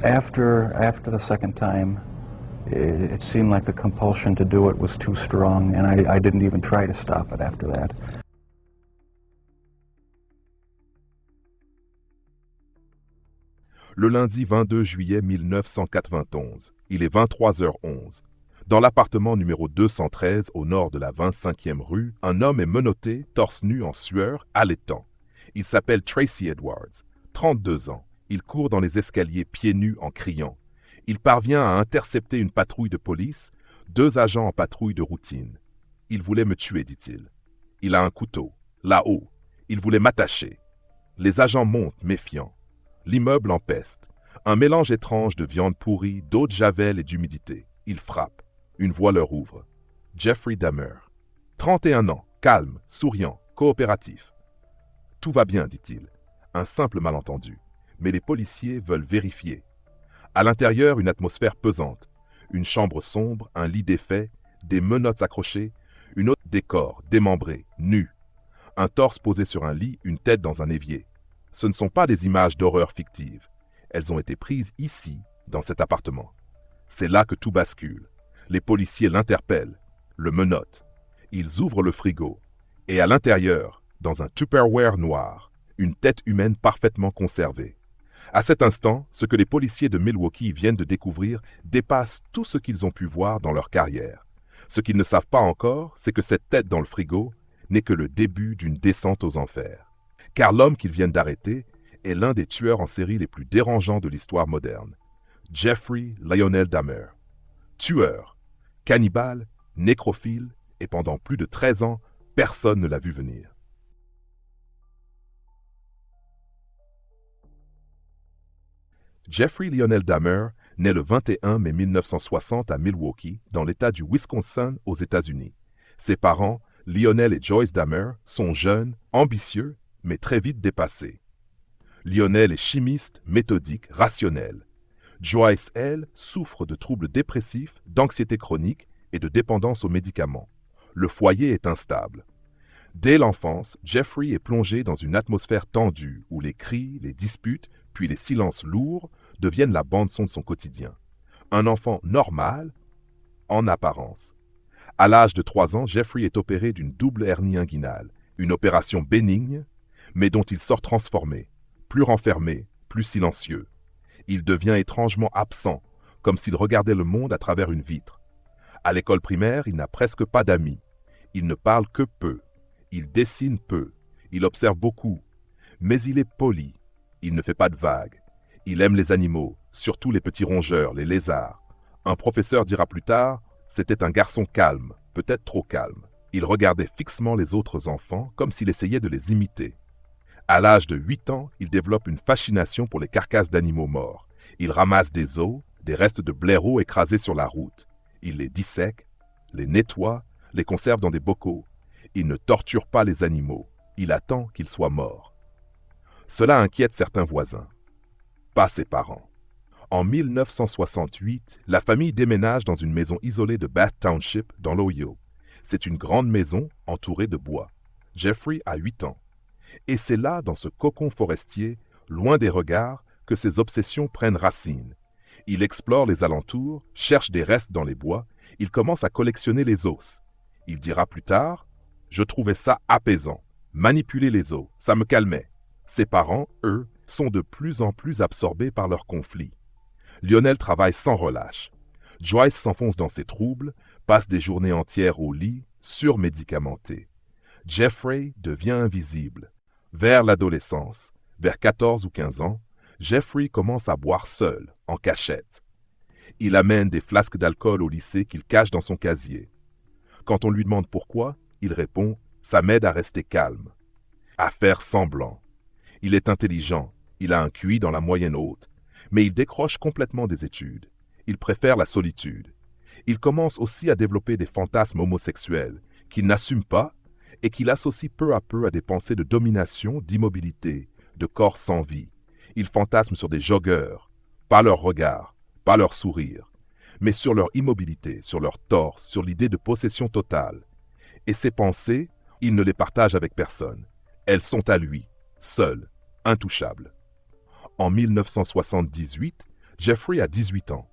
After the second time, it seemed like the compulsion to do it was too strong, and I didn't even try to stop it after that. Le lundi 22 juillet 1991, il est 23h11. Dans l'appartement numéro 213 au nord de la 25e rue, un homme est menotté, torse nu en sueur, haletant. Il s'appelle Tracy Edwards, 32 ans. Il court dans les escaliers pieds nus en criant. Il parvient à intercepter une patrouille de police, 2 agents en patrouille de routine. « Il voulait me tuer », dit-il. « Il a un couteau, là-haut. Il voulait m'attacher. » Les agents montent, méfiants. L'immeuble empeste. Un mélange étrange de viande pourrie, d'eau de javel et d'humidité. Ils frappent. Une voix leur ouvre. Jeffrey Dahmer. 31 ans, calme, souriant, coopératif. « Tout va bien », dit-il. Un simple malentendu. Mais les policiers veulent vérifier. À l'intérieur, une atmosphère pesante. Une chambre sombre, un lit défait, des menottes accrochées, une autre décor, démembré, nu. Un torse posé sur un lit, une tête dans un évier. Ce ne sont pas des images d'horreur fictives. Elles ont été prises ici, dans cet appartement. C'est là que tout bascule. Les policiers l'interpellent, le menottent. Ils ouvrent le frigo. Et à l'intérieur, dans un Tupperware noir, une tête humaine parfaitement conservée. À cet instant, ce que les policiers de Milwaukee viennent de découvrir dépasse tout ce qu'ils ont pu voir dans leur carrière. Ce qu'ils ne savent pas encore, c'est que cette tête dans le frigo n'est que le début d'une descente aux enfers. Car l'homme qu'ils viennent d'arrêter est l'un des tueurs en série les plus dérangeants de l'histoire moderne. Jeffrey Lionel Dahmer. Tueur, cannibale, nécrophile, et pendant plus de 13 ans, personne ne l'a vu venir. Jeffrey Lionel Dahmer naît le 21 mai 1960 à Milwaukee, dans l'État du Wisconsin, aux États-Unis. Ses parents, Lionel et Joyce Dahmer, sont jeunes, ambitieux, mais très vite dépassés. Lionel est chimiste, méthodique, rationnel. Joyce, elle, souffre de troubles dépressifs, d'anxiété chronique et de dépendance aux médicaments. Le foyer est instable. Dès l'enfance, Jeffrey est plongé dans une atmosphère tendue où les cris, les disputes, puis les silences lourds deviennent la bande-son de son quotidien. Un enfant normal, en apparence. À l'âge de 3 ans, Jeffrey est opéré d'une double hernie inguinale, une opération bénigne, mais dont il sort transformé, plus renfermé, plus silencieux. Il devient étrangement absent, comme s'il regardait le monde à travers une vitre. À l'école primaire, il n'a presque pas d'amis. Il ne parle que peu. Il dessine peu. Il observe beaucoup. Mais il est poli. Il ne fait pas de vagues. Il aime les animaux, surtout les petits rongeurs, les lézards. Un professeur dira plus tard, c'était un garçon calme, peut-être trop calme. Il regardait fixement les autres enfants comme s'il essayait de les imiter. À l'âge de 8 ans, il développe une fascination pour les carcasses d'animaux morts. Il ramasse des os, des restes de blaireaux écrasés sur la route. Il les dissèque, les nettoie, les conserve dans des bocaux. Il ne torture pas les animaux. Il attend qu'ils soient morts. Cela inquiète certains voisins. Pas ses parents. En 1968, la famille déménage dans une maison isolée de Bath Township, dans l'Ohio. C'est une grande maison entourée de bois. Jeffrey a 8 ans. Et c'est là, dans ce cocon forestier, loin des regards, que ses obsessions prennent racine. Il explore les alentours, cherche des restes dans les bois, il commence à collectionner les os. Il dira plus tard, « Je trouvais ça apaisant. Manipuler les os, ça me calmait. » Ses parents, eux, sont de plus en plus absorbés par leurs conflits. Lionel travaille sans relâche. Joyce s'enfonce dans ses troubles, passe des journées entières au lit, surmédicamenté. Jeffrey devient invisible. Vers l'adolescence, vers 14 ou 15 ans, Jeffrey commence à boire seul, en cachette. Il amène des flasques d'alcool au lycée qu'il cache dans son casier. Quand on lui demande pourquoi, il répond « Ça m'aide à rester calme », à faire semblant. Il est intelligent, il a un QI dans la moyenne haute, mais il décroche complètement des études. Il préfère la solitude. Il commence aussi à développer des fantasmes homosexuels qu'il n'assume pas et qu'il associe peu à peu à des pensées de domination, d'immobilité, de corps sans vie. Il fantasme sur des joggeurs, pas leur regard, pas leur sourire, mais sur leur immobilité, sur leur torse, sur l'idée de possession totale. Et ces pensées, il ne les partage avec personne. Elles sont à lui, seul, intouchable. En 1978, Jeffrey a 18 ans.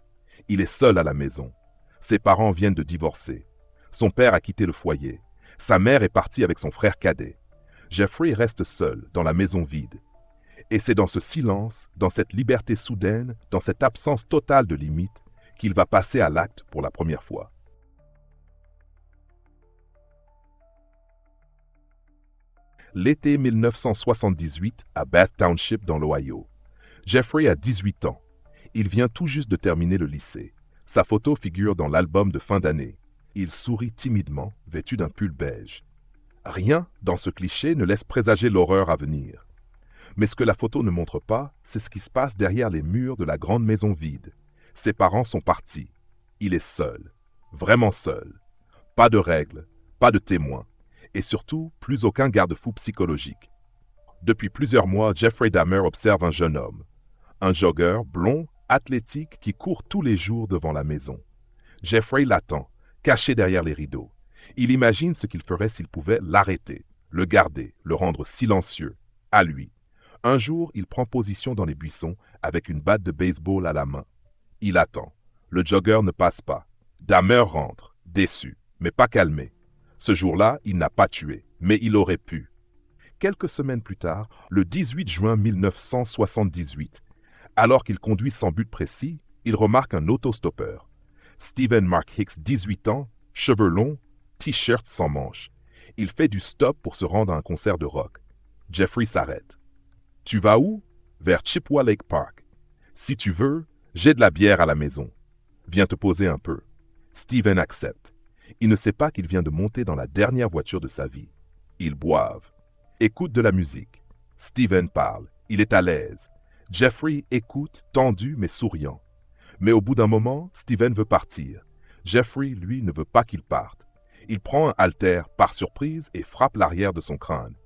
Il est seul à la maison. Ses parents viennent de divorcer. Son père a quitté le foyer. Sa mère est partie avec son frère cadet. Jeffrey reste seul, dans la maison vide. Et c'est dans ce silence, dans cette liberté soudaine, dans cette absence totale de limites, qu'il va passer à l'acte pour la première fois. L'été 1978 à Bath Township dans l'Ohio. Jeffrey a 18 ans. Il vient tout juste de terminer le lycée. Sa photo figure dans l'album de fin d'année. Il sourit timidement, vêtu d'un pull beige. Rien dans ce cliché ne laisse présager l'horreur à venir. Mais ce que la photo ne montre pas, c'est ce qui se passe derrière les murs de la grande maison vide. Ses parents sont partis. Il est seul. Vraiment seul. Pas de règles, pas de témoins. Et surtout, plus aucun garde-fou psychologique. Depuis plusieurs mois, Jeffrey Dahmer observe un jeune homme. Un jogger blond, athlétique, qui court tous les jours devant la maison. Jeffrey l'attend, caché derrière les rideaux. Il imagine ce qu'il ferait s'il pouvait l'arrêter, le garder, le rendre silencieux, à lui. Un jour, il prend position dans les buissons avec une batte de baseball à la main. Il attend. Le jogger ne passe pas. Dahmer rentre, déçu, mais pas calmé. Ce jour-là, il n'a pas tué, mais il aurait pu. Quelques semaines plus tard, le 18 juin 1978, alors qu'il conduit sans but précis, il remarque un autostoppeur. Stephen Mark Hicks, 18 ans, cheveux longs, t-shirt sans manches. Il fait du stop pour se rendre à un concert de rock. Jeffrey s'arrête. « Tu vas où? » « Vers Chippewa Lake Park. »« Si tu veux, j'ai de la bière à la maison. Viens te poser un peu. » Stephen accepte. Il ne sait pas qu'il vient de monter dans la dernière voiture de sa vie. Ils boivent. Écoute de la musique. Stephen parle. Il est à l'aise. Jeffrey écoute, tendu mais souriant. Mais au bout d'un moment, Stephen veut partir. Jeffrey, lui, ne veut pas qu'il parte. Il prend un haltère par surprise et frappe l'arrière de son crâne.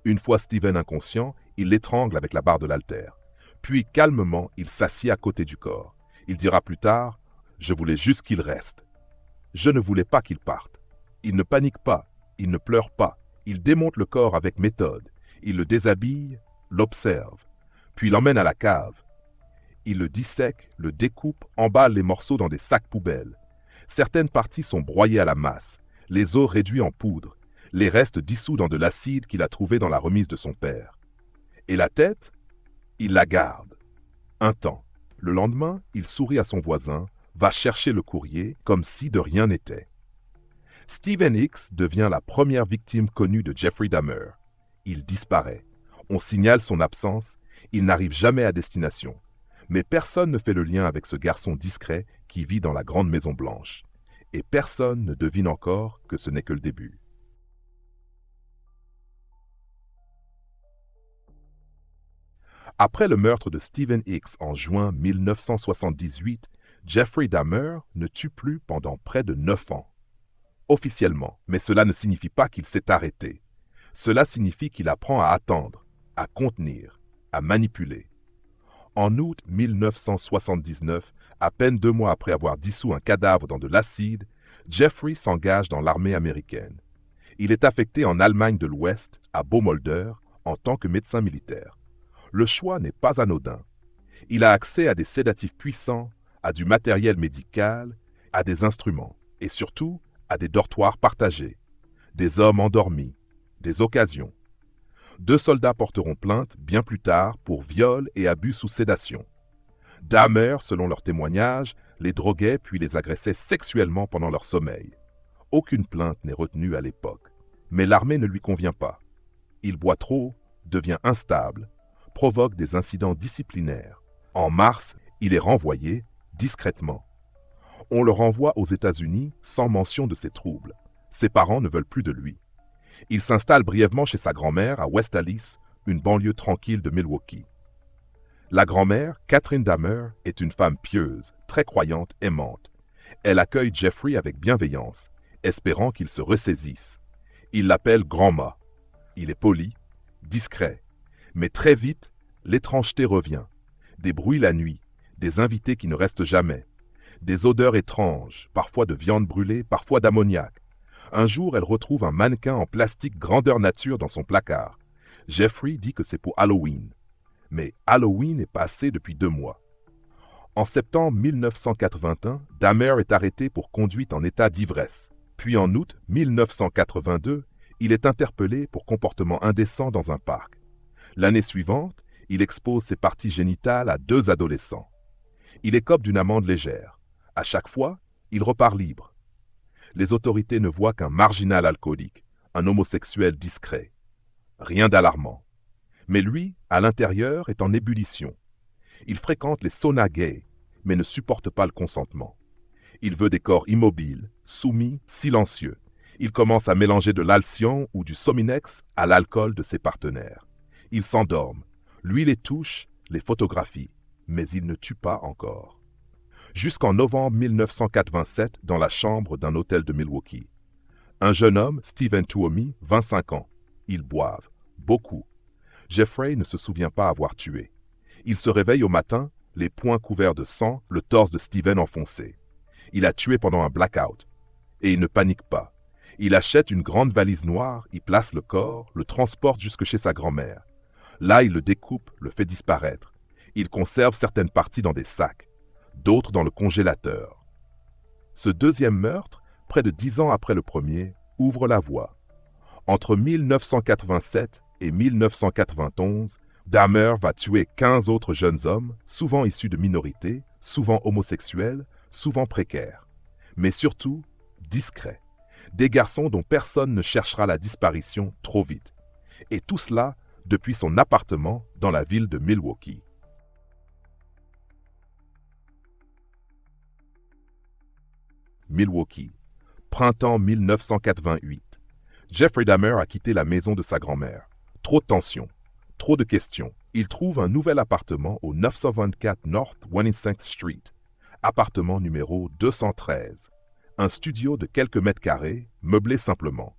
Une fois Stephen inconscient, il l'étrangle avec la barre de l'haltère. Puis, calmement, il s'assied à côté du corps. Il dira plus tard « Je voulais juste qu'il reste. Je ne voulais pas qu'il parte. » Il ne panique pas, il ne pleure pas. Il démonte le corps avec méthode. Il le déshabille, l'observe. Puis l'emmène à la cave. Il le dissèque, le découpe, emballe les morceaux dans des sacs poubelles. Certaines parties sont broyées à la masse, les os réduits en poudre, les restes dissous dans de l'acide qu'il a trouvé dans la remise de son père. Et la tête, il la garde. Un temps. Le lendemain, il sourit à son voisin, va chercher le courrier comme si de rien n'était. Stephen Hicks devient la première victime connue de Jeffrey Dahmer. Il disparaît. On signale son absence, il n'arrive jamais à destination. Mais personne ne fait le lien avec ce garçon discret qui vit dans la grande Maison Blanche. Et personne ne devine encore que ce n'est que le début. Après le meurtre de Stephen Hicks en juin 1978, Jeffrey Dahmer ne tue plus pendant près de 9 ans. Officiellement, mais cela ne signifie pas qu'il s'est arrêté. Cela signifie qu'il apprend à attendre, à contenir, à manipuler. En août 1979, à peine 2 mois après avoir dissous un cadavre dans de l'acide, Jeffrey s'engage dans l'armée américaine. Il est affecté en Allemagne de l'Ouest, à Baumholder, en tant que médecin militaire. Le choix n'est pas anodin. Il a accès à des sédatifs puissants, à du matériel médical, à des instruments, et surtout à des dortoirs partagés, des hommes endormis, des occasions. 2 soldats porteront plainte bien plus tard pour viol et abus sous sédation. Dahmer, selon leurs témoignages, les droguait puis les agressait sexuellement pendant leur sommeil. Aucune plainte n'est retenue à l'époque, mais l'armée ne lui convient pas. Il boit trop, devient instable, provoque des incidents disciplinaires. En mars, il est renvoyé, discrètement. On le renvoie aux États-Unis sans mention de ses troubles. Ses parents ne veulent plus de lui. Il s'installe brièvement chez sa grand-mère à West Allis, une banlieue tranquille de Milwaukee. La grand-mère, Catherine Dahmer, est une femme pieuse, très croyante, aimante. Elle accueille Jeffrey avec bienveillance, espérant qu'il se ressaisisse. Il l'appelle Grand-Ma. Il est poli, discret. Mais très vite, l'étrangeté revient. Des bruits la nuit, des invités qui ne restent jamais. Des odeurs étranges, parfois de viande brûlée, parfois d'ammoniac. Un jour, elle retrouve un mannequin en plastique grandeur nature dans son placard. Jeffrey dit que c'est pour Halloween. Mais Halloween est passé depuis 2 mois. En septembre 1981, Dahmer est arrêté pour conduite en état d'ivresse. Puis en août 1982, il est interpellé pour comportement indécent dans un parc. L'année suivante, il expose ses parties génitales à 2 adolescents. Il écope d'une amende légère. À chaque fois, il repart libre. Les autorités ne voient qu'un marginal alcoolique, un homosexuel discret. Rien d'alarmant. Mais lui, à l'intérieur, est en ébullition. Il fréquente les saunas gays, mais ne supporte pas le consentement. Il veut des corps immobiles, soumis, silencieux. Il commence à mélanger de l'Alcyon ou du Sominex à l'alcool de ses partenaires. Il s'endorme. Lui les touche, les photographie, mais il ne tue pas encore. Jusqu'en novembre 1987, dans la chambre d'un hôtel de Milwaukee. Un jeune homme, Stephen Tuomi, 25 ans. Ils boivent. Beaucoup. Jeffrey ne se souvient pas avoir tué. Il se réveille au matin, les poings couverts de sang, le torse de Stephen enfoncé. Il a tué pendant un blackout. Et il ne panique pas. Il achète une grande valise noire, y place le corps, le transporte jusque chez sa grand-mère. Là, il le découpe, le fait disparaître. Il conserve certaines parties dans des sacs, d'autres dans le congélateur. Ce deuxième meurtre, près de 10 ans après le premier, ouvre la voie. Entre 1987 et 1991, Dahmer va tuer 15 autres jeunes hommes, souvent issus de minorités, souvent homosexuels, souvent précaires, mais surtout discrets. Des garçons dont personne ne cherchera la disparition trop vite. Et tout cela depuis son appartement dans la ville de Milwaukee. Milwaukee, printemps 1988. Jeffrey Dahmer a quitté la maison de sa grand-mère. Trop de tension, trop de questions. Il trouve un nouvel appartement au 924 North 25th Street, appartement numéro 213. Un studio de quelques mètres carrés, meublé simplement.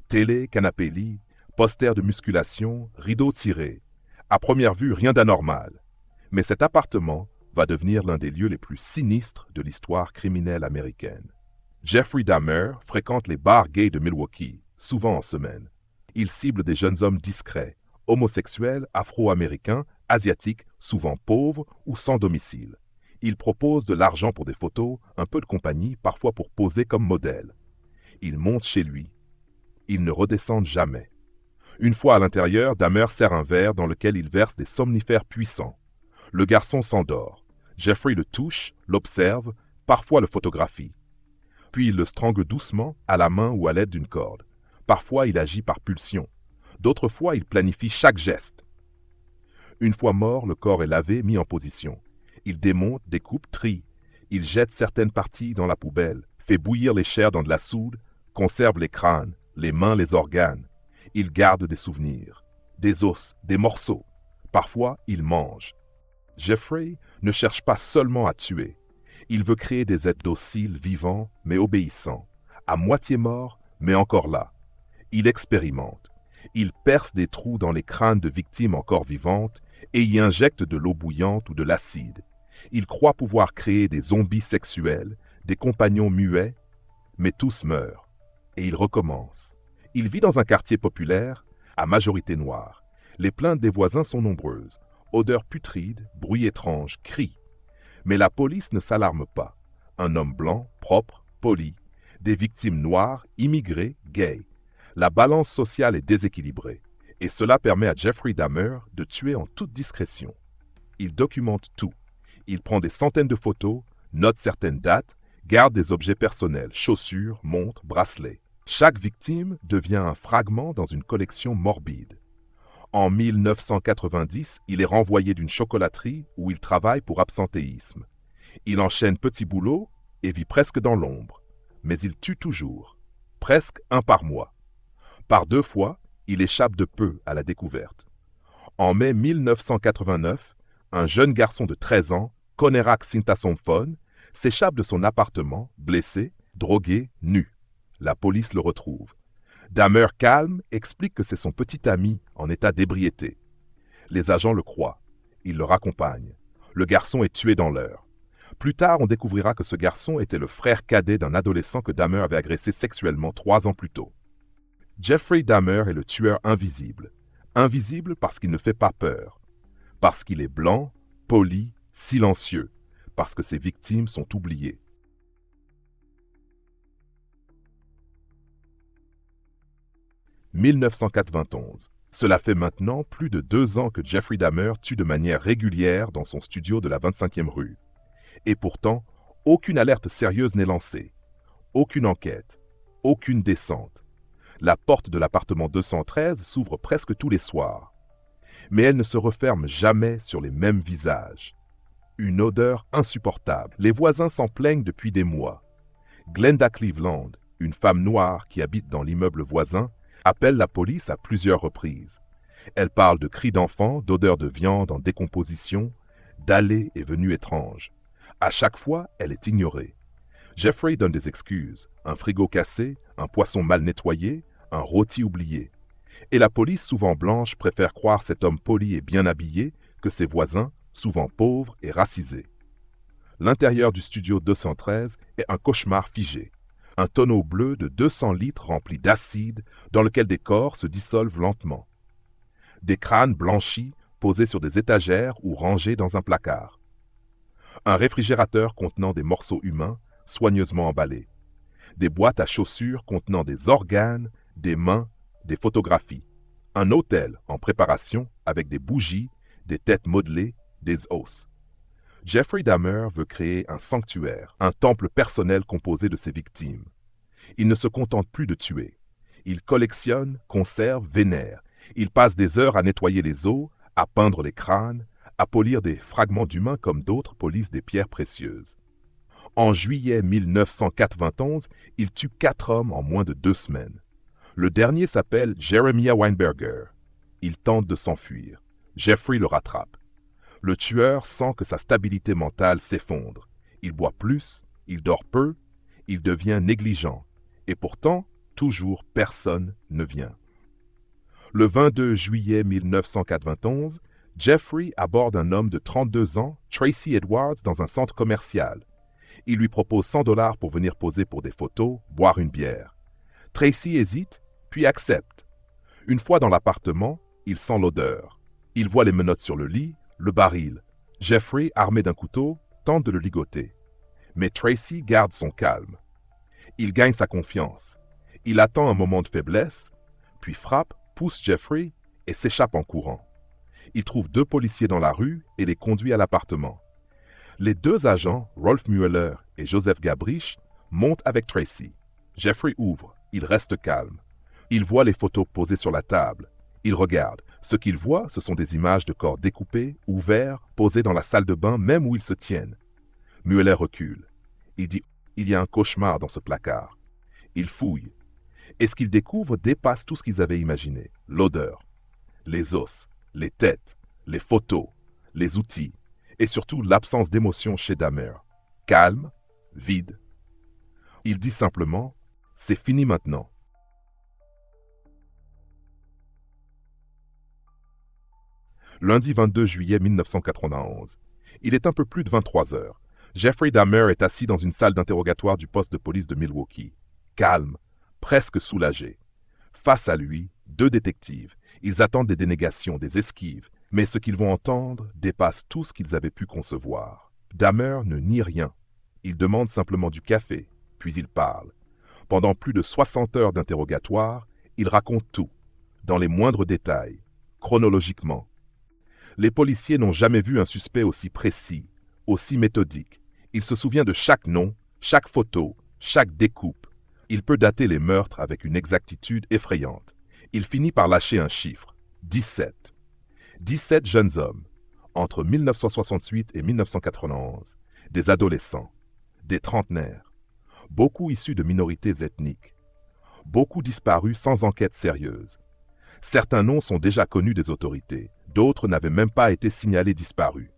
Télé, canapé-lit, poster de musculation, rideaux tirés. À première vue, rien d'anormal. Mais cet appartement va devenir l'un des lieux les plus sinistres de l'histoire criminelle américaine. Jeffrey Dahmer fréquente les bars gays de Milwaukee, souvent en semaine. Il cible des jeunes hommes discrets, homosexuels, afro-américains, asiatiques, souvent pauvres ou sans domicile. Il propose de l'argent pour des photos, un peu de compagnie, parfois pour poser comme modèle. Ils montent chez lui. Ils ne redescendent jamais. Une fois à l'intérieur, Dahmer sert un verre dans lequel il verse des somnifères puissants. Le garçon s'endort. Jeffrey le touche, l'observe, parfois le photographie. Puis il le strangle doucement, à la main ou à l'aide d'une corde. Parfois il agit par pulsion. D'autres fois il planifie chaque geste. Une fois mort, le corps est lavé, mis en position. Il démonte, découpe, trie. Il jette certaines parties dans la poubelle, fait bouillir les chairs dans de la soude, conserve les crânes, les mains, les organes. Il garde des souvenirs, des os, des morceaux. Parfois, il mange. Jeffrey ne cherche pas seulement à tuer. Il veut créer des êtres dociles, vivants, mais obéissants. À moitié morts, mais encore là. Il expérimente. Il perce des trous dans les crânes de victimes encore vivantes et y injecte de l'eau bouillante ou de l'acide. Il croit pouvoir créer des zombies sexuels, des compagnons muets, mais tous meurent. Et il recommence. Il vit dans un quartier populaire, à majorité noire. Les plaintes des voisins sont nombreuses. Odeurs putrides, bruits étranges, cris. Mais la police ne s'alarme pas. Un homme blanc, propre, poli. Des victimes noires, immigrées, gays. La balance sociale est déséquilibrée. Et cela permet à Jeffrey Dahmer de tuer en toute discrétion. Il documente tout. Il prend des centaines de photos, note certaines dates, garde des objets personnels, chaussures, montres, bracelets. Chaque victime devient un fragment dans une collection morbide. En 1990, il est renvoyé d'une chocolaterie où il travaille pour absentéisme. Il enchaîne petits boulots et vit presque dans l'ombre. Mais il tue toujours, presque un par mois. Par 2 fois, il échappe de peu à la découverte. En mai 1989, un jeune garçon de 13 ans, Konerak Sintasomphone, s'échappe de son appartement, blessé, drogué, nu. La police le retrouve. Dahmer, calme, explique que c'est son petit ami en état d'ébriété. Les agents le croient. Ils le raccompagnent. Le garçon est tué dans l'heure. Plus tard, on découvrira que ce garçon était le frère cadet d'un adolescent que Dahmer avait agressé sexuellement 3 ans plus tôt. Jeffrey Dahmer est le tueur invisible. Invisible parce qu'il ne fait pas peur. Parce qu'il est blanc, poli, silencieux. parce que ses victimes sont oubliées. « 1991. Cela fait maintenant plus de 2 ans que Jeffrey Dahmer tue de manière régulière dans son studio de la 25e rue. Et pourtant, aucune alerte sérieuse n'est lancée. Aucune enquête. Aucune descente. La porte de l'appartement 213 s'ouvre presque tous les soirs. Mais elle ne se referme jamais sur les mêmes visages. Une odeur insupportable. Les voisins s'en plaignent depuis des mois. Glenda Cleveland, une femme noire qui habite dans l'immeuble voisin, appelle la police à plusieurs reprises. Elle parle de cris d'enfants, d'odeurs de viande en décomposition, d'allées et venues étranges. À chaque fois, elle est ignorée. Jeffrey donne des excuses, un frigo cassé, un poisson mal nettoyé, un rôti oublié. Et la police, souvent blanche, préfère croire cet homme poli et bien habillé que ses voisins, souvent pauvres et racisés. L'intérieur du studio 213 est un cauchemar figé. Un tonneau bleu de 200 litres rempli d'acide dans lequel des corps se dissolvent lentement. Des crânes blanchis posés sur des étagères ou rangés dans un placard. Un réfrigérateur contenant des morceaux humains soigneusement emballés. Des boîtes à chaussures contenant des organes, des mains, des photographies. Un autel en préparation avec des bougies, des têtes modelées, des os. Jeffrey Dahmer veut créer un sanctuaire, un temple personnel composé de ses victimes. Il ne se contente plus de tuer. Il collectionne, conserve, vénère. Il passe des heures à nettoyer les os, à peindre les crânes, à polir des fragments d'humains comme d'autres polissent des pierres précieuses. En juillet 1991, il tue 4 hommes en moins de 2 semaines. Le dernier s'appelle Jeremiah Weinberger. Il tente de s'enfuir. Jeffrey le rattrape. Le tueur sent que sa stabilité mentale s'effondre. Il boit plus, il dort peu, il devient négligent. Et pourtant, toujours personne ne vient. Le 22 juillet 1991, Jeffrey aborde un homme de 32 ans, Tracy Edwards, dans un centre commercial. Il lui propose $100 pour venir poser pour des photos, boire une bière. Tracy hésite, puis accepte. Une fois dans l'appartement, il sent l'odeur. Il voit les menottes sur le lit, le baril. Jeffrey, armé d'un couteau, tente de le ligoter. Mais Tracy garde son calme. Il gagne sa confiance. Il attend un moment de faiblesse, puis frappe, pousse Jeffrey et s'échappe en courant. Il trouve 2 policiers dans la rue et les conduit à l'appartement. Les 2 agents, Rolf Mueller et Joseph Gabrich, montent avec Tracy. Jeffrey ouvre. Il reste calme. Il voit les photos posées sur la table. Il regarde. Ce qu'il voit, ce sont des images de corps découpés, ouverts, posés dans la salle de bain, même où ils se tiennent. Mueller recule. Il dit « Il y a un cauchemar dans ce placard ». Il fouille. Et ce qu'il découvre dépasse tout ce qu'ils avaient imaginé. L'odeur, les os, les têtes, les photos, les outils, et surtout l'absence d'émotion chez Dahmer. Calme, vide. Il dit simplement « C'est fini maintenant ». Lundi 22 juillet 1991. Il est un peu plus de 23 heures. Jeffrey Dahmer est assis dans une salle d'interrogatoire du poste de police de Milwaukee. Calme, presque soulagé. Face à lui, 2 détectives. Ils attendent des dénégations, des esquives, mais ce qu'ils vont entendre dépasse tout ce qu'ils avaient pu concevoir. Dahmer ne nie rien. Il demande simplement du café, puis il parle. Pendant plus de 60 heures d'interrogatoire, il raconte tout, dans les moindres détails, chronologiquement. Les policiers n'ont jamais vu un suspect aussi précis, aussi méthodique. Il se souvient de chaque nom, chaque photo, chaque découpe. Il peut dater les meurtres avec une exactitude effrayante. Il finit par lâcher un chiffre, 17. 17 jeunes hommes, entre 1968 et 1991, des adolescents, des trentenaires, beaucoup issus de minorités ethniques, beaucoup disparus sans enquête sérieuse. Certains noms sont déjà connus des autorités, d'autres n'avaient même pas été signalés disparus.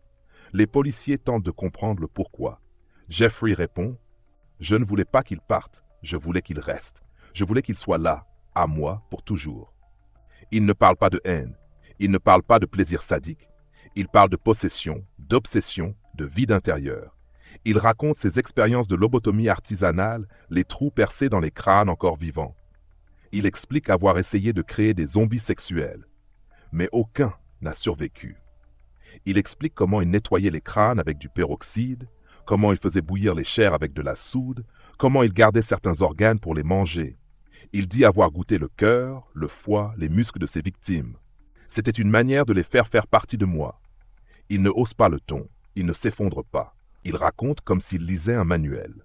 Les policiers tentent de comprendre le pourquoi. Jeffrey répond « Je ne voulais pas qu'il parte, je voulais qu'il reste. Je voulais qu'il soit là, à moi, pour toujours. » Il ne parle pas de haine, il ne parle pas de plaisir sadique, il parle de possession, d'obsession, de vide intérieur. Il raconte ses expériences de lobotomie artisanale, les trous percés dans les crânes encore vivants. Il explique avoir essayé de créer des zombies sexuels, mais aucun n'a survécu. Il explique comment il nettoyait les crânes avec du peroxyde, comment il faisait bouillir les chairs avec de la soude, comment il gardait certains organes pour les manger. Il dit avoir goûté le cœur, le foie, les muscles de ses victimes. C'était une manière de les faire partie de moi. Il ne hausse pas le ton, il ne s'effondre pas. Il raconte comme s'il lisait un manuel.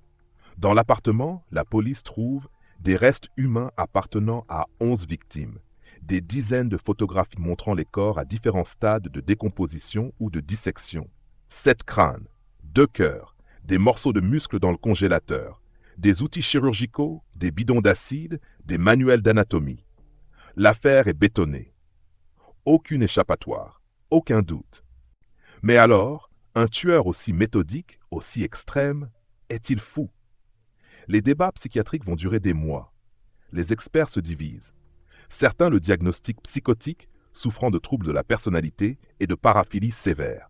Dans l'appartement, la police trouve des restes humains appartenant à 11 victimes, des dizaines de photographies montrant les corps à différents stades de décomposition ou de dissection, 7 crânes, 2 cœurs, des morceaux de muscles dans le congélateur, des outils chirurgicaux, des bidons d'acide, des manuels d'anatomie. L'affaire est bétonnée. Aucune échappatoire, aucun doute. Mais alors, un tueur aussi méthodique, aussi extrême, est-il fou? Les débats psychiatriques vont durer des mois. Les experts se divisent. Certains le diagnostiquent psychotique, souffrant de troubles de la personnalité et de paraphilie sévère.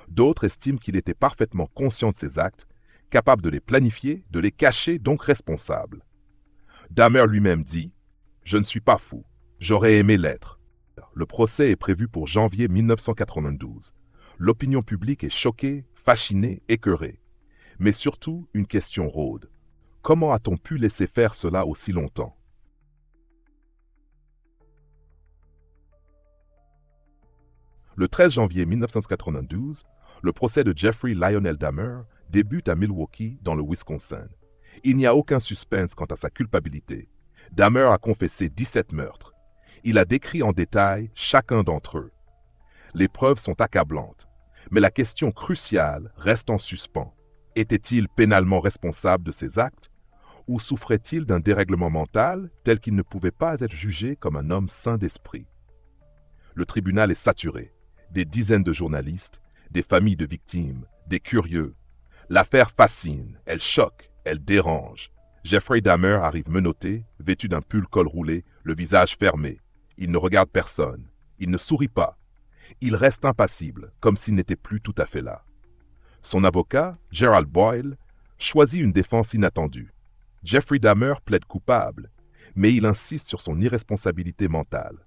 D'autres estiment qu'il était parfaitement conscient de ses actes, capable de les planifier, de les cacher, donc responsable. Dahmer lui-même dit « Je ne suis pas fou, j'aurais aimé l'être ». Le procès est prévu pour janvier 1992. L'opinion publique est choquée, fascinée, écœurée. Mais surtout, une question rôde. Comment a-t-on pu laisser faire cela aussi longtemps? Le 13 janvier 1992, le procès de Jeffrey Lionel Dahmer débute à Milwaukee, dans le Wisconsin. Il n'y a aucun suspense quant à sa culpabilité. Dahmer a confessé 17 meurtres. Il a décrit en détail chacun d'entre eux. Les preuves sont accablantes, mais la question cruciale reste en suspens. Était-il pénalement responsable de ses actes ou souffrait-il d'un dérèglement mental tel qu'il ne pouvait pas être jugé comme un homme sain d'esprit? Le tribunal est saturé. Des dizaines de journalistes, des familles de victimes, des curieux. L'affaire fascine, elle choque, elle dérange. Jeffrey Dahmer arrive menotté, vêtu d'un pull col roulé, le visage fermé. Il ne regarde personne. Il ne sourit pas. Il reste impassible, comme s'il n'était plus tout à fait là. Son avocat, Gerald Boyle, choisit une défense inattendue. Jeffrey Dahmer plaide coupable, mais il insiste sur son irresponsabilité mentale.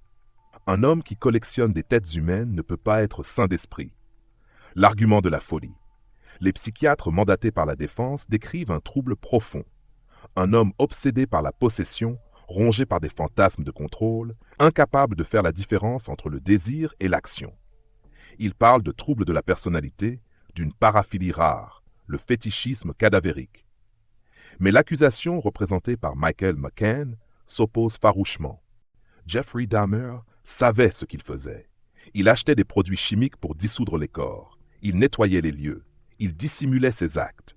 Un homme qui collectionne des têtes humaines ne peut pas être sain d'esprit. L'argument de la folie. Les psychiatres mandatés par la défense décrivent un trouble profond. Un homme obsédé par la possession, rongé par des fantasmes de contrôle, incapable de faire la différence entre le désir et l'action. Il parle de troubles de la personnalité, d'une paraphilie rare, le fétichisme cadavérique. Mais l'accusation représentée par Michael McCann s'oppose farouchement. Jeffrey Dahmer savait ce qu'il faisait. Il achetait des produits chimiques pour dissoudre les corps. Il nettoyait les lieux. Il dissimulait ses actes.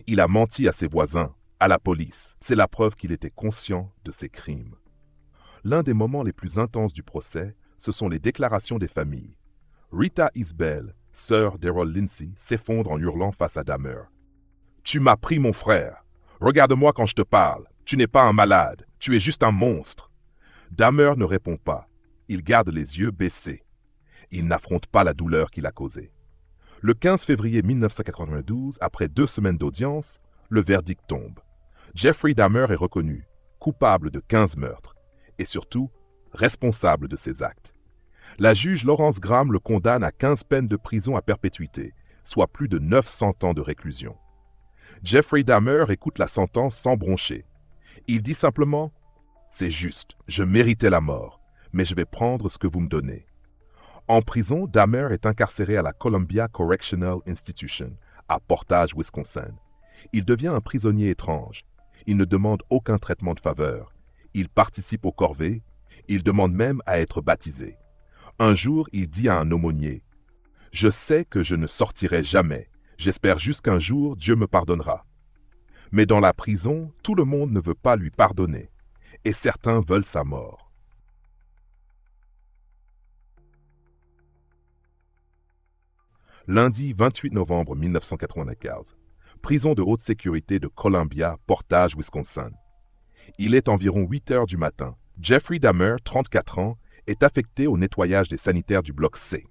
Il a menti à ses voisins, à la police. C'est la preuve qu'il était conscient de ses crimes. L'un des moments les plus intenses du procès, ce sont les déclarations des familles. Rita Isbell, sœur d'Errol Lindsay, s'effondre en hurlant face à Dahmer. « Tu m'as pris mon frère. Regarde-moi quand je te parle. Tu n'es pas un malade. Tu es juste un monstre. » Dahmer ne répond pas. Il garde les yeux baissés. Il n'affronte pas la douleur qu'il a causée. Le 15 février 1992, après 2 semaines d'audience, le verdict tombe. Jeffrey Dahmer est reconnu coupable de 15 meurtres et surtout responsable de ses actes. La juge Laurence Graham le condamne à 15 peines de prison à perpétuité, soit plus de 900 ans de réclusion. Jeffrey Dahmer écoute la sentence sans broncher. Il dit simplement « C'est juste, je méritais la mort, mais je vais prendre ce que vous me donnez. » En prison, Dahmer est incarcéré à la Columbia Correctional Institution, à Portage, Wisconsin. Il devient un prisonnier étrange. Il ne demande aucun traitement de faveur. Il participe aux corvées. Il demande même à être baptisé. Un jour, il dit à un aumônier « Je sais que je ne sortirai jamais. J'espère juste qu'un jour, Dieu me pardonnera. » Mais dans la prison, tout le monde ne veut pas lui pardonner. Et certains veulent sa mort. Lundi 28 novembre 1995. Prison de haute sécurité de Columbia, Portage, Wisconsin. Il est environ 8 heures du matin. Jeffrey Dahmer, 34 ans, est affecté au nettoyage des sanitaires du bloc C.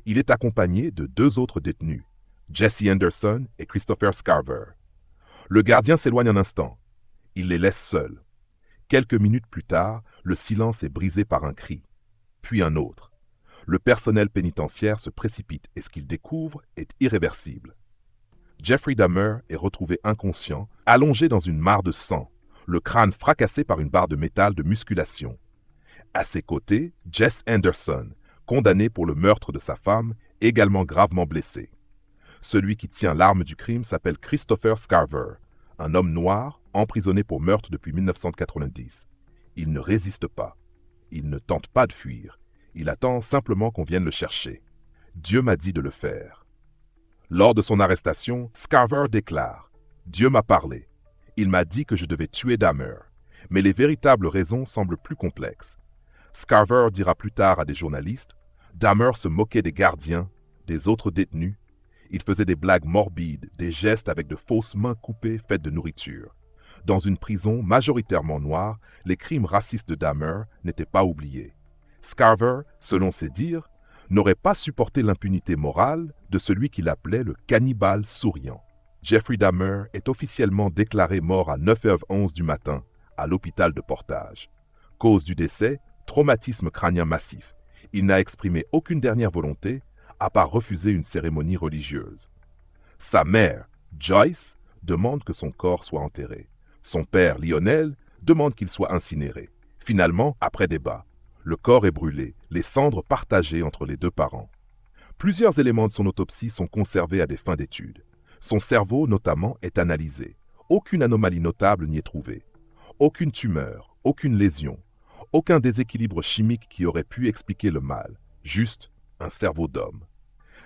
Il est accompagné de 2 autres détenus, Jesse Anderson et Christopher Scarver. Le gardien s'éloigne un instant. Il les laisse seuls. Quelques minutes plus tard, le silence est brisé par un cri, puis un autre. Le personnel pénitentiaire se précipite et ce qu'il découvre est irréversible. Jeffrey Dahmer est retrouvé inconscient, allongé dans une mare de sang, le crâne fracassé par une barre de métal de musculation. À ses côtés, Jess Anderson, condamné pour le meurtre de sa femme, également gravement blessé. Celui qui tient l'arme du crime s'appelle Christopher Scarver, un homme noir emprisonné pour meurtre depuis 1990. Il ne résiste pas. Il ne tente pas de fuir. Il attend simplement qu'on vienne le chercher. Dieu m'a dit de le faire. Lors de son arrestation, Scarver déclare « Dieu m'a parlé. Il m'a dit que je devais tuer Dahmer. Mais les véritables raisons semblent plus complexes. » Scarver dira plus tard à des journalistes « Dahmer se moquait des gardiens, des autres détenus. Il faisait des blagues morbides, des gestes avec de fausses mains coupées faites de nourriture. Dans une prison majoritairement noire, les crimes racistes de Dahmer n'étaient pas oubliés. Scarver, selon ses dires, n'aurait pas supporté l'impunité morale de celui qu'il appelait le cannibale souriant. Jeffrey Dahmer est officiellement déclaré mort à 9h11 du matin à l'hôpital de Portage. Cause du décès, traumatisme crânien massif. Il n'a exprimé aucune dernière volonté, à part refuser une cérémonie religieuse. Sa mère, Joyce, demande que son corps soit enterré. Son père, Lionel, demande qu'il soit incinéré. Finalement, après débat, le corps est brûlé, les cendres partagées entre les deux parents. Plusieurs éléments de son autopsie sont conservés à des fins d'études. Son cerveau, notamment, est analysé. Aucune anomalie notable n'y est trouvée. Aucune tumeur, aucune lésion, aucun déséquilibre chimique qui aurait pu expliquer le mal. Juste un cerveau d'homme.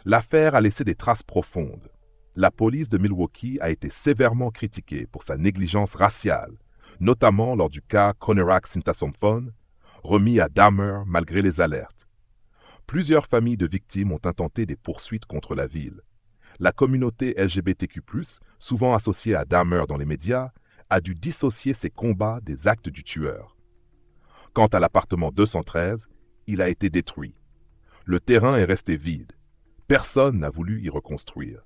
L'affaire a laissé des traces profondes. La police de Milwaukee a été sévèrement critiquée pour sa négligence raciale, notamment lors du cas Conorak-Sintasomphone, remis à Dahmer malgré les alertes. Plusieurs familles de victimes ont intenté des poursuites contre la ville. La communauté LGBTQ+, souvent associée à Dahmer dans les médias, a dû dissocier ses combats des actes du tueur. Quant à l'appartement 213, il a été détruit. Le terrain est resté vide. Personne n'a voulu y reconstruire.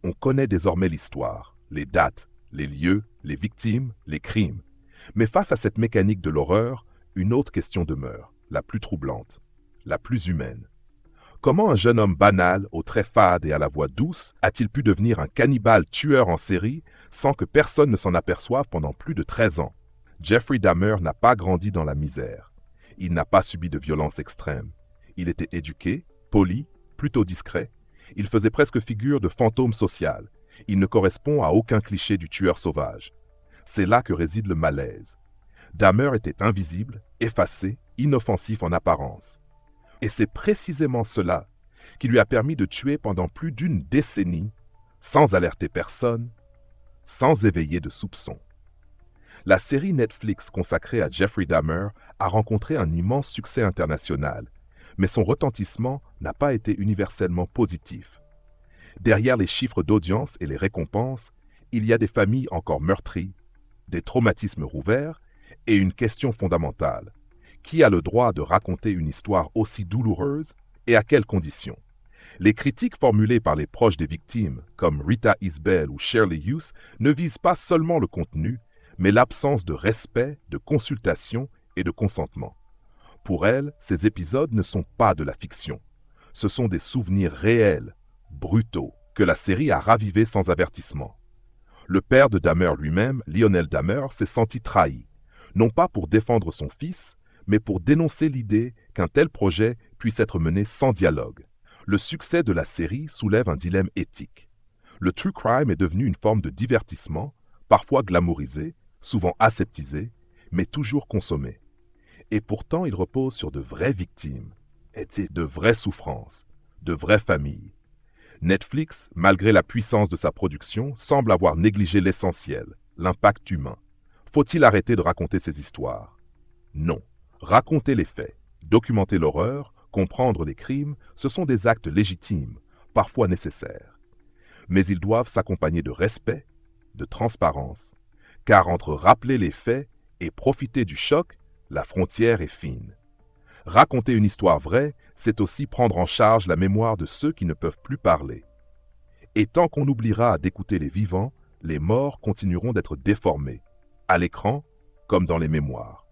On connaît désormais l'histoire, les dates, les lieux, les victimes, les crimes. Mais face à cette mécanique de l'horreur, une autre question demeure, la plus troublante, la plus humaine. Comment un jeune homme banal, aux traits fades et à la voix douce, a-t-il pu devenir un cannibale tueur en série sans que personne ne s'en aperçoive pendant plus de 13 ans? Jeffrey Dahmer n'a pas grandi dans la misère. Il n'a pas subi de violence extrême. Il était éduqué, poli, plutôt discret. Il faisait presque figure de fantôme social. Il ne correspond à aucun cliché du tueur sauvage. C'est là que réside le malaise. Dahmer était invisible, effacé, inoffensif en apparence. Et c'est précisément cela qui lui a permis de tuer pendant plus d'une décennie, sans alerter personne, sans éveiller de soupçons. La série Netflix consacrée à Jeffrey Dahmer a rencontré un immense succès international, mais son retentissement n'a pas été universellement positif. Derrière les chiffres d'audience et les récompenses, il y a des familles encore meurtries, des traumatismes rouverts et une question fondamentale. Qui a le droit de raconter une histoire aussi douloureuse et à quelles conditions? Les critiques formulées par les proches des victimes, comme Rita Isbell ou Shirley Hughes, ne visent pas seulement le contenu, mais l'absence de respect, de consultation et de consentement. Pour elles, ces épisodes ne sont pas de la fiction. Ce sont des souvenirs réels, brutaux, que la série a ravivés sans avertissement. Le père de Dahmer lui-même, Lionel Dahmer, s'est senti trahi, non pas pour défendre son fils, mais pour dénoncer l'idée qu'un tel projet puisse être mené sans dialogue. Le succès de la série soulève un dilemme éthique. Le true crime est devenu une forme de divertissement, parfois glamourisé, souvent aseptisé, mais toujours consommé. Et pourtant, il repose sur de vraies victimes, et de vraies souffrances, de vraies familles. Netflix, malgré la puissance de sa production, semble avoir négligé l'essentiel, l'impact humain. Faut-il arrêter de raconter ces histoires? Non. Raconter les faits, documenter l'horreur, comprendre les crimes, ce sont des actes légitimes, parfois nécessaires. Mais ils doivent s'accompagner de respect, de transparence, car entre rappeler les faits et profiter du choc, la frontière est fine. Raconter une histoire vraie, c'est aussi prendre en charge la mémoire de ceux qui ne peuvent plus parler. Et tant qu'on oubliera d'écouter les vivants, les morts continueront d'être déformés, à l'écran comme dans les mémoires.